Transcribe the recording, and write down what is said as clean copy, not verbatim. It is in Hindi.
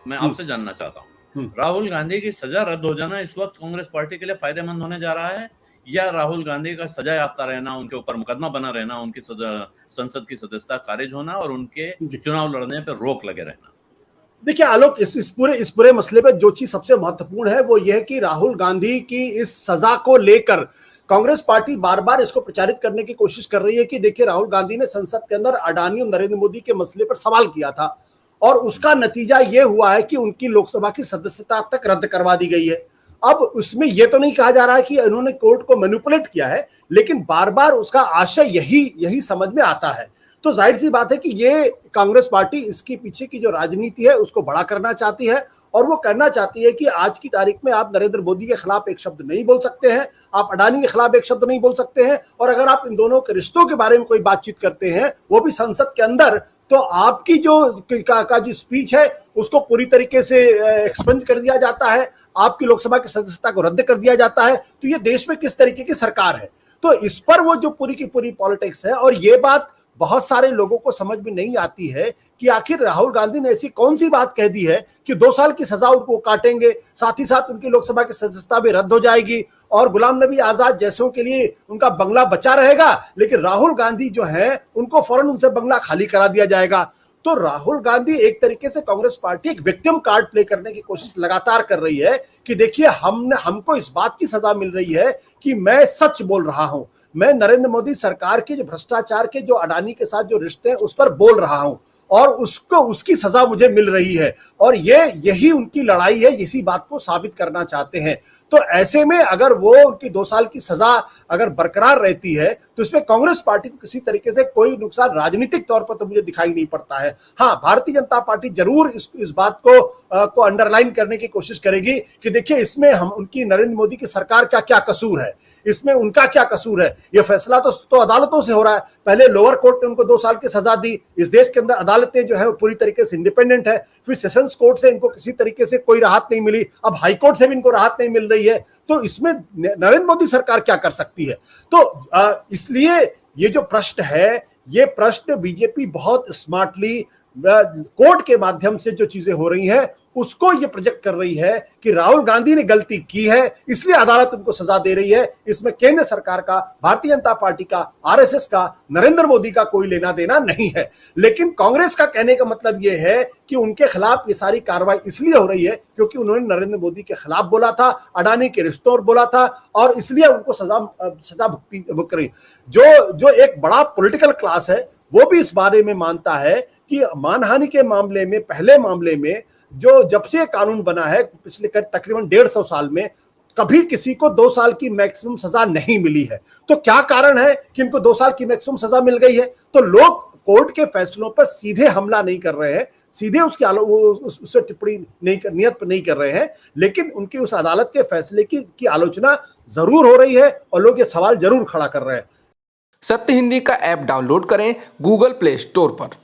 मैं हम्म, आपसे जानना चाहता हूँ, राहुल गांधी की सजा रद्द हो जाना इस वक्त कांग्रेस पार्टी के लिए फायदेमंद होने जा रहा है, या राहुल गांधी का सजा याफ्ता रहना, उनके ऊपर मुकदमा बना रहना, उनकी संसद की सदस्यता खारिज होना और उनके जी। चुनाव लड़ने पर रोक लगे रहना? देखिए आलोक, इस पूरे मसले पे जो चीज सबसे महत्वपूर्ण है वो ये है कि राहुल गांधी की इस सजा को लेकर कांग्रेस पार्टी बार बार इसको प्रचारित करने की कोशिश कर रही है कि देखिए राहुल गांधी ने संसद के अंदर अडानी और नरेंद्र मोदी के मसले पर सवाल किया था और उसका नतीजा ये हुआ है कि उनकी लोकसभा की सदस्यता तक रद्द करवा दी गई है। अब उसमें यह तो नहीं कहा जा रहा है कि उन्होंने कोर्ट को मैनिपुलेट किया है, लेकिन बार बार उसका आशय यही समझ में आता है। तो जाहिर सी बात है कि ये कांग्रेस पार्टी इसके पीछे की जो राजनीति है उसको बड़ा करना चाहती है और वो करना चाहती है कि आज की तारीख में आप नरेंद्र मोदी के खिलाफ एक शब्द नहीं बोल सकते हैं, आप अडानी के खिलाफ एक शब्द नहीं बोल सकते हैं, और अगर आप इन दोनों के रिश्तों के बारे में कोई बातचीत करते हैं वो भी संसद के अंदर, तो आपकी जो स्पीच है उसको पूरी तरीके से एक्सपंज कर दिया जाता है, आपकी लोकसभा की सदस्यता को रद्द कर दिया जाता है। तो ये देश में किस तरीके की सरकार है? तो इस पर वो जो पूरी की पूरी पॉलिटिक्स है, और ये बात बहुत सारे लोगों को समझ में नहीं आती है कि आखिर राहुल गांधी ने ऐसी कौन सी बात कह दी है कि 2 साल की सजा उनको काटेंगे, साथ ही साथ उनकी लोकसभा की सदस्यता भी रद्द हो जाएगी और गुलाम नबी आजाद जैसों के लिए उनका बंगला बचा रहेगा, लेकिन राहुल गांधी जो है उनको फौरन उनसे बंगला खाली करा दिया जाएगा। तो राहुल गांधी एक तरीके से कांग्रेस पार्टी एक विक्टिम कार्ड प्ले करने की कोशिश लगातार कर रही है कि देखिए हमको इस बात की सजा मिल रही है कि मैं सच बोल रहा हूं, मैं नरेंद्र मोदी सरकार के जो भ्रष्टाचार के जो अडानी के साथ जो रिश्ते हैं उस पर बोल रहा हूं और उसकी सजा मुझे मिल रही है, और यही उनकी लड़ाई है, इसी बात को साबित करना चाहते हैं। तो ऐसे में अगर वो उनकी 2 साल की सजा अगर बरकरार रहती है तो इसमें कांग्रेस पार्टी को किसी तरीके से कोई नुकसान राजनीतिक तौर पर तो मुझे दिखाई नहीं पड़ता है। हाँ, भारतीय जनता पार्टी जरूर इस बात को अंडरलाइन करने की कोशिश करेगी कि देखिए इसमें हम उनकी नरेंद्र मोदी की सरकार का क्या कसूर है, इसमें उनका क्या कसूर है। यह फैसला तो अदालतों से हो रहा है, पहले लोअर कोर्ट ने उनको 2 साल की सजा दी, इस देश के अंदर अदालतें जो है पूरी तरीके से इंडिपेंडेंट है, फिर सेशंस कोर्ट से इनको किसी तरीके से कोई राहत नहीं मिली, अब हाई कोर्ट से भी इनको राहत नहीं मिल रही है। तो इसमें नरेंद्र मोदी सरकार क्या कर सकती है? तो इसलिए ये जो प्रश्न है, ये प्रश्न बीजेपी बहुत स्मार्टली कोर्ट के माध्यम से जो चीजें हो रही हैं उसको ये प्रोजेक्ट कर रही है कि राहुल गांधी ने गलती की है इसलिए अदालत उनको सजा दे रही है। इसमें केंद्र सरकार का, भारतीय जनता पार्टी का, आरएसएस का, नरेंद्र मोदी का कोई लेना देना नहीं है। लेकिन कांग्रेस का कहने का मतलब ये है कि उनके खिलाफ ये सारी कार्रवाई इसलिए हो रही है क्योंकि उन्होंने नरेंद्र मोदी के खिलाफ बोला था, अडानी के रिश्तों और बोला था, और इसलिए उनको सजा भुगत रही। जो एक बड़ा पॉलिटिकल क्लास है वो भी इस बारे में मानता है कि मानहानि के मामले में, पहले मामले में जो जब से कानून बना है पिछले तकरीबन 150 साल में कभी किसी को 2 साल की मैक्सिमम सजा नहीं मिली है। तो क्या कारण है कि इनको 2 साल की मैक्सिमम सजा मिल गई है? तो लोग कोर्ट के फैसलों पर सीधे हमला नहीं कर रहे हैं, सीधे उससे टिप्पणी नियत नहीं कर रहे हैं, लेकिन उनकी उस अदालत के फैसले की आलोचना जरूर हो रही है और लोग ये सवाल जरूर खड़ा कर रहे हैं। सत्य हिंदी का ऐप डाउनलोड करें गूगल प्ले स्टोर पर।